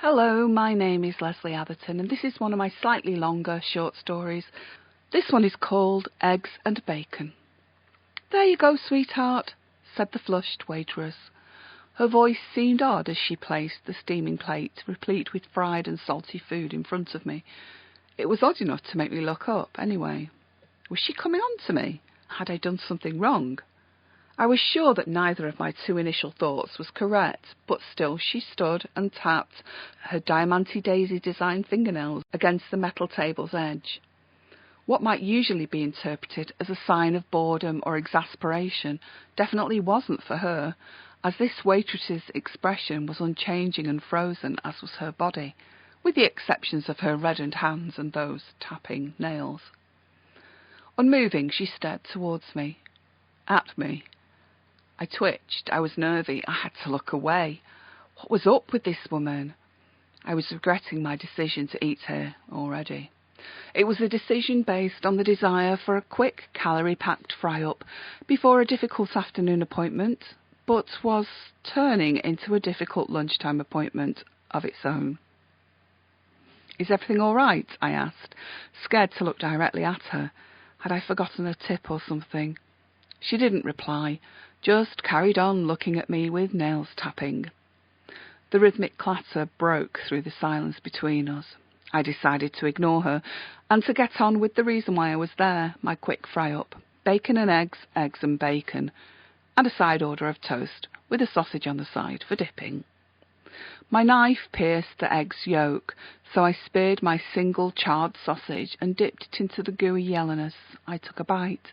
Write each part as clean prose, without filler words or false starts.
Hello, my name is Lesley Atherton and this is one of my slightly longer short stories. This one is called Eggs and Bacon. "There you go, sweetheart," said the flushed waitress. Her voice seemed odd as she placed the steaming plate, replete with fried and salty food, in front of me. It was odd enough to make me look up, anyway. Was she coming on to me? Had I done something wrong? I was sure that neither of my two initial thoughts was correct, but still she stood and tapped her diamante daisy designed fingernails against the metal table's edge. What might usually be interpreted as a sign of boredom or exasperation definitely wasn't for her, as this waitress's expression was unchanging and frozen, as was her body, with the exceptions of her reddened hands and those tapping nails. Unmoving, she stared towards me, at me. I twitched. I was nervy. I had to look away. What was up with this woman? I was regretting my decision to eat her already. It was a decision based on the desire for a quick, calorie-packed fry-up before a difficult afternoon appointment, but was turning into a difficult lunchtime appointment of its own. "Is everything all right?" I asked, scared to look directly at her. Had I forgotten a tip or something? She didn't reply, just carried on looking at me with nails tapping. The rhythmic clatter broke through the silence between us. I decided to ignore her and to get on with the reason why I was there, my quick fry-up, bacon and eggs, eggs and bacon, and a side order of toast with a sausage on the side for dipping. My knife pierced the egg's yolk, so I speared my single charred sausage and dipped it into the gooey yellowness. I took a bite.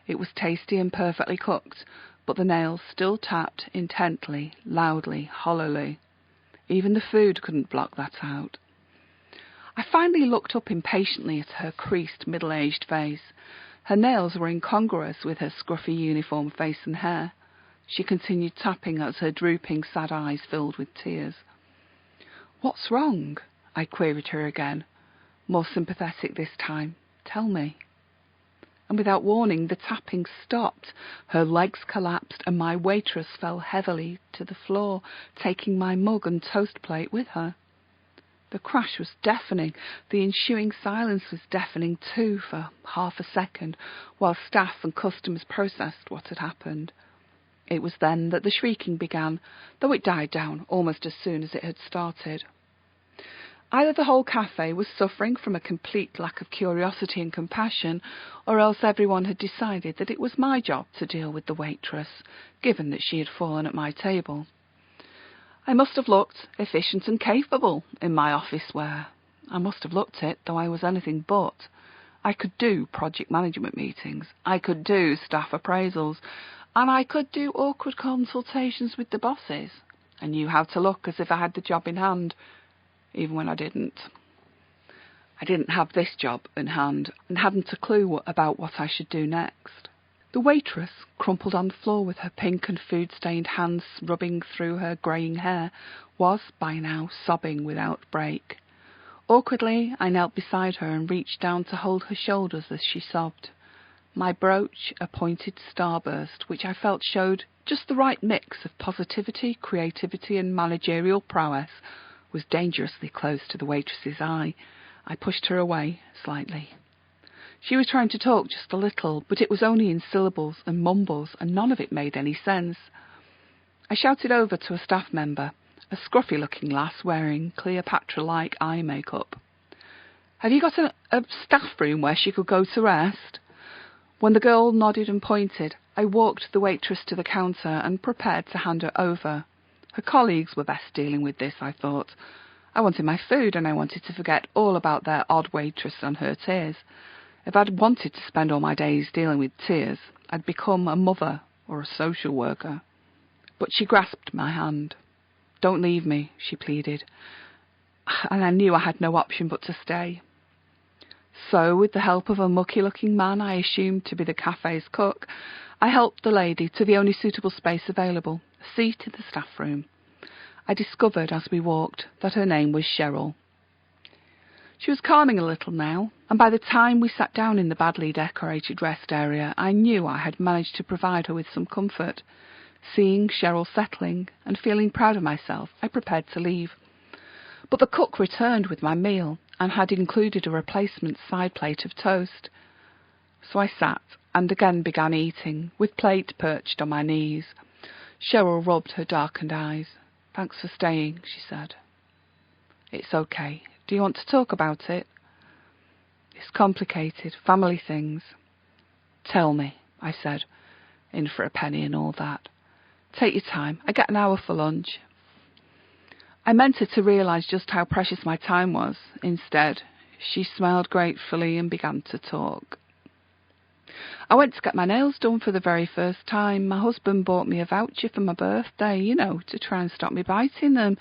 It was tasty and perfectly cooked, but the nails still tapped intently, loudly, hollowly. Even the food couldn't block that out. I finally looked up impatiently at her creased, middle-aged face. Her nails were incongruous with her scruffy uniform face and hair. She continued tapping as her drooping, sad eyes filled with tears. "What's wrong?" I queried her again, more sympathetic this time. "Tell me." And without warning, the tapping stopped. Her legs collapsed and my waitress fell heavily to the floor, taking my mug and toast plate with her. The crash was deafening. The ensuing silence was deafening too for half a second, while staff and customers processed what had happened. It was then that the shrieking began, though it died down almost as soon as it had started. Either the whole cafe was suffering from a complete lack of curiosity and compassion, or else everyone had decided that it was my job to deal with the waitress, given that she had fallen at my table. I must have looked efficient and capable in my office wear. I must have looked it, though I was anything but. I could do project management meetings, I could do staff appraisals, and I could do awkward consultations with the bosses. I knew how to look as if I had the job in hand, even when I didn't. I didn't have this job in hand and hadn't a clue about what I should do next. The waitress, crumpled on the floor with her pink and food-stained hands rubbing through her greying hair, was, by now, sobbing without break. Awkwardly, I knelt beside her and reached down to hold her shoulders as she sobbed. My brooch, a pointed starburst, which I felt showed just the right mix of positivity, creativity and managerial prowess, was dangerously close to the waitress's eye. I pushed her away slightly. She was trying to talk just a little, but it was only in syllables and mumbles, and none of it made any sense. I shouted over to a staff member, a scruffy-looking lass wearing Cleopatra-like eye makeup. "Have you got a staff room where she could go to rest?" When the girl nodded and pointed, I walked the waitress to the counter and prepared to hand her over. Her colleagues were best dealing with this, I thought. I wanted my food, and I wanted to forget all about their odd waitress and her tears. If I'd wanted to spend all my days dealing with tears, I'd become a mother or a social worker. But she grasped my hand. "Don't leave me," she pleaded, and I knew I had no option but to stay. So, with the help of a mucky-looking man I assumed to be the cafe's cook, I helped the lady to the only suitable space available, a seat in the staff room. I discovered as we walked that her name was Cheryl. She was calming a little now, and by the time we sat down in the badly decorated rest area, I knew I had managed to provide her with some comfort. Seeing Cheryl settling and feeling proud of myself, I prepared to leave. But the cook returned with my meal and had included a replacement side plate of toast. So I sat and again began eating, with plate perched on my knees. Cheryl rubbed her darkened eyes. "Thanks for staying," she said. "It's okay. Do you want to talk about it?" "It's complicated. Family things." "Tell me," I said, in for a penny and all that. "Take your time. I get an hour for lunch." I meant her to realise just how precious my time was. Instead, she smiled gratefully and began to talk. "I went to get my nails done for the very first time. My husband bought me a voucher for my birthday, to try and stop me biting them,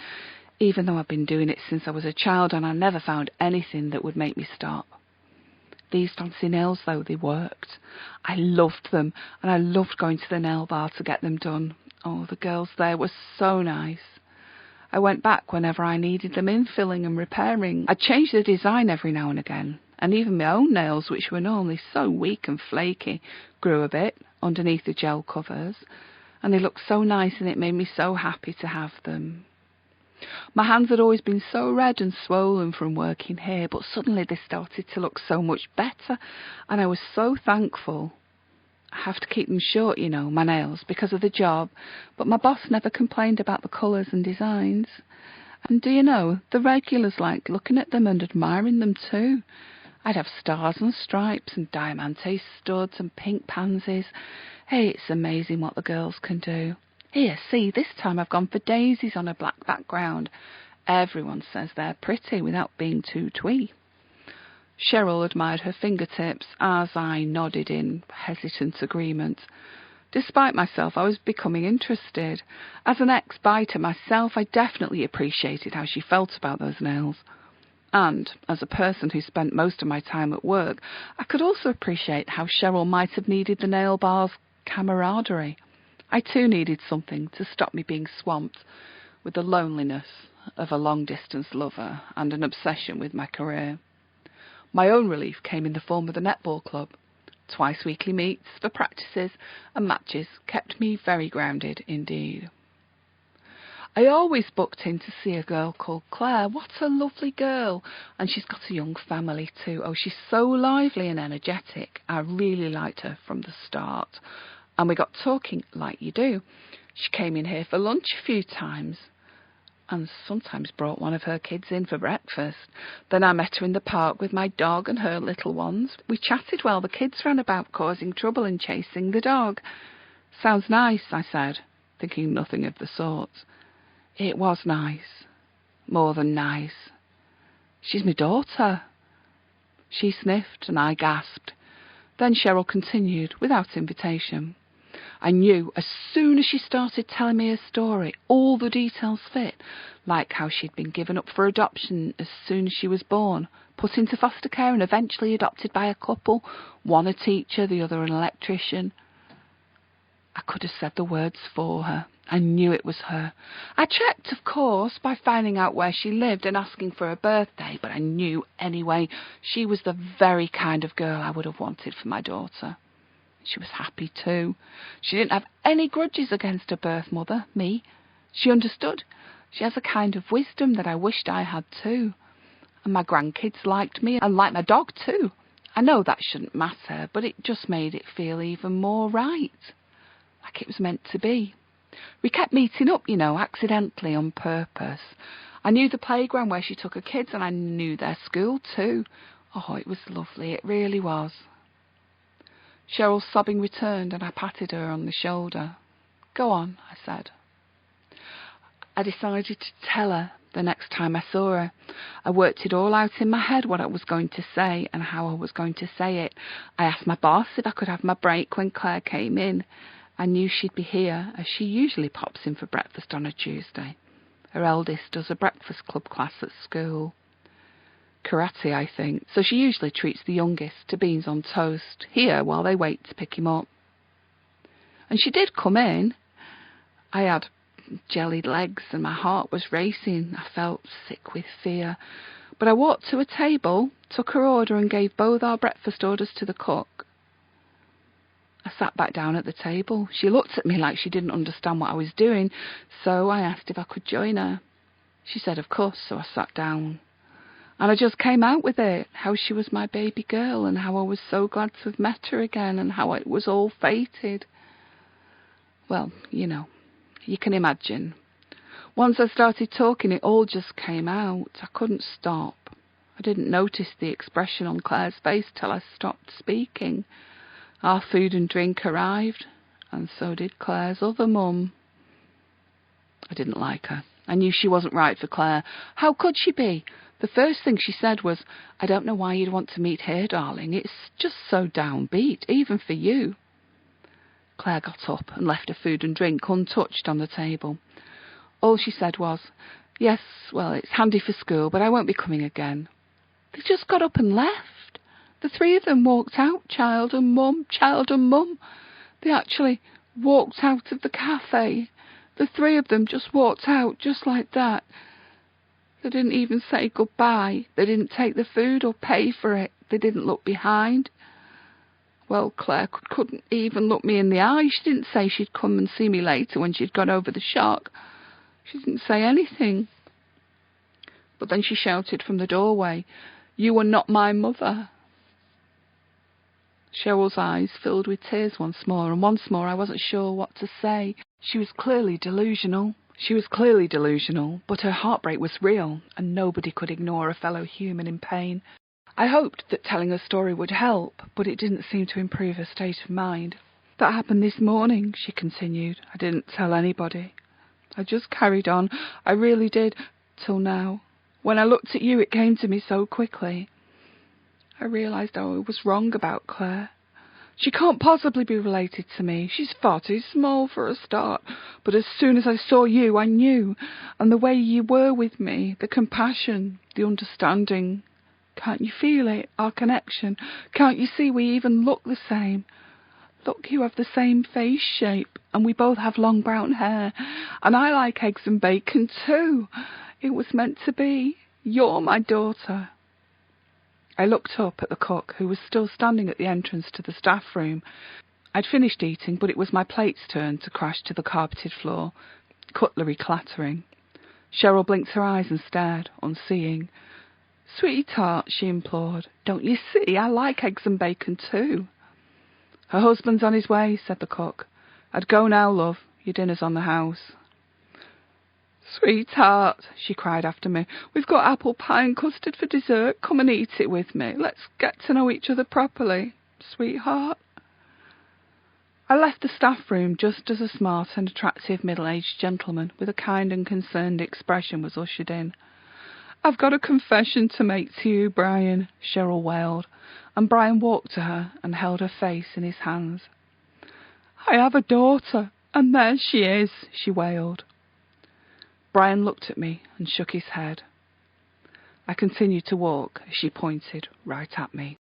even though I've been doing it since I was a child and I never found anything that would make me stop. These fancy nails, though, they worked. I loved them, and I loved going to the nail bar to get them done. Oh, the girls there were so nice. I went back whenever I needed them infilling and repairing. I'd change the design every now and again, and even my own nails, which were normally so weak and flaky, grew a bit underneath the gel covers, and they looked so nice, and it made me so happy to have them. My hands had always been so red and swollen from working here, but suddenly they started to look so much better, and I was so thankful. I have to keep them short, my nails, because of the job, but my boss never complained about the colours and designs. And do you know, the regulars liked looking at them and admiring them too. I'd have stars and stripes and diamante studs and pink pansies. Hey, it's amazing what the girls can do. Here, see, this time I've gone for daisies on a black background. Everyone says they're pretty without being too twee. Cheryl admired her fingertips as I nodded in hesitant agreement. Despite myself, I was becoming interested. As an ex-biter myself, I definitely appreciated how she felt about those nails. And, as a person who spent most of my time at work, I could also appreciate how Cheryl might have needed the nail bar's camaraderie. I too needed something to stop me being swamped with the loneliness of a long-distance lover and an obsession with my career. My own relief came in the form of the netball club. Twice-weekly meets for practices and matches kept me very grounded indeed. I always booked in to see a girl called Claire. What a lovely girl! And she's got a young family too. Oh, she's so lively and energetic. I really liked her from the start. And we got talking like you do. She came in here for lunch a few times, and sometimes brought one of her kids in for breakfast. Then I met her in the park with my dog and her little ones. We chatted while the kids ran about causing trouble and chasing the dog. "Sounds nice," I said, thinking nothing of the sort. It was nice. More than nice. "She's my daughter." She sniffed and I gasped. Then Cheryl continued, without invitation. I knew as soon as she started telling me her story, all the details fit, like how she'd been given up for adoption as soon as she was born, put into foster care and eventually adopted by a couple, one a teacher, the other an electrician. I could have said the words for her. I knew it was her. I checked, of course, by finding out where she lived and asking for her birthday, but I knew anyway she was the very kind of girl I would have wanted for my daughter. She was happy too. She didn't have any grudges against her birth mother, me. She understood. She has a kind of wisdom that I wished I had too. And my grandkids liked me and liked my dog too. I know that shouldn't matter, but it just made it feel even more right. Like it was meant to be. We kept meeting up, accidentally, on purpose. I knew the playground where she took her kids and I knew their school too. Oh, it was lovely, it really was. Cheryl's sobbing returned and I patted her on the shoulder. "Go on," I said. I decided to tell her the next time I saw her. I worked it all out in my head, what I was going to say and how I was going to say it. I asked my boss if I could have my break when Claire came in. I knew she'd be here, as she usually pops in for breakfast on a Tuesday. Her eldest does a breakfast club class at school. Karate, I think, so she usually treats the youngest to beans on toast here while they wait to pick him up. And she did come in. I had jellied legs and my heart was racing. I felt sick with fear. But I walked to a table, took her order and gave both our breakfast orders to the cook. I sat back down at the table. She looked at me like she didn't understand what I was doing, so I asked if I could join her. She said of course, so I sat down. And I just came out with it, how she was my baby girl, and how I was so glad to have met her again, and how it was all fated. Well, you know, you can imagine. Once I started talking, it all just came out. I couldn't stop. I didn't notice the expression on Claire's face till I stopped speaking. Our food and drink arrived, and so did Claire's other mum. I didn't like her. I knew she wasn't right for Claire. How could she be? The first thing she said was, "I don't know why you'd want to meet here, darling. It's just so downbeat, even for you." Claire got up and left her food and drink untouched on the table. All she said was, "Yes, well, it's handy for school, but I won't be coming again." They just got up and left. The three of them walked out, child and mum, child and mum. They actually walked out of the cafe. The three of them just walked out, just like that. They didn't even say goodbye. They didn't take the food or pay for it. They didn't look behind. Well, Claire couldn't even look me in the eye. She didn't say she'd come and see me later when she'd got over the shock. She didn't say anything. But then she shouted from the doorway, "You are not my mother." Cheryl's eyes filled with tears once more, and once more I wasn't sure what to say. She was clearly delusional. But her heartbreak was real, and nobody could ignore a fellow human in pain. I hoped that telling her story would help, but it didn't seem to improve her state of mind. "That happened this morning," she continued. "I didn't tell anybody. I just carried on. I really did, till now. When I looked at you, it came to me so quickly. I realised I was wrong about Claire. She can't possibly be related to me. She's far too small for a start. But as soon as I saw you, I knew. And the way you were with me, the compassion, the understanding. Can't you feel it, our connection? Can't you see we even look the same? Look, you have the same face shape, and we both have long brown hair. And I like eggs and bacon too. It was meant to be. You're my daughter." I looked up at the cook, who was still standing at the entrance to the staff room. I'd finished eating, but it was my plate's turn to crash to the carpeted floor, cutlery clattering. Cheryl blinked her eyes and stared, unseeing. "Sweetheart," she implored, "don't you see I like eggs and bacon too?" "Her husband's on his way," said the cook. "I'd go now, love. Your dinner's on the house." "Sweetheart," she cried after me, "we've got apple pie and custard for dessert. Come and eat it with me. Let's get to know each other properly. Sweetheart." I left the staff room just as a smart and attractive middle-aged gentleman with a kind and concerned expression was ushered in. "I've got a confession to make to you, Brian," Cheryl wailed, and Brian walked to her and held her face in his hands. "I have a daughter, and there she is," she wailed. Brian looked at me and shook his head. I continued to walk as she pointed right at me.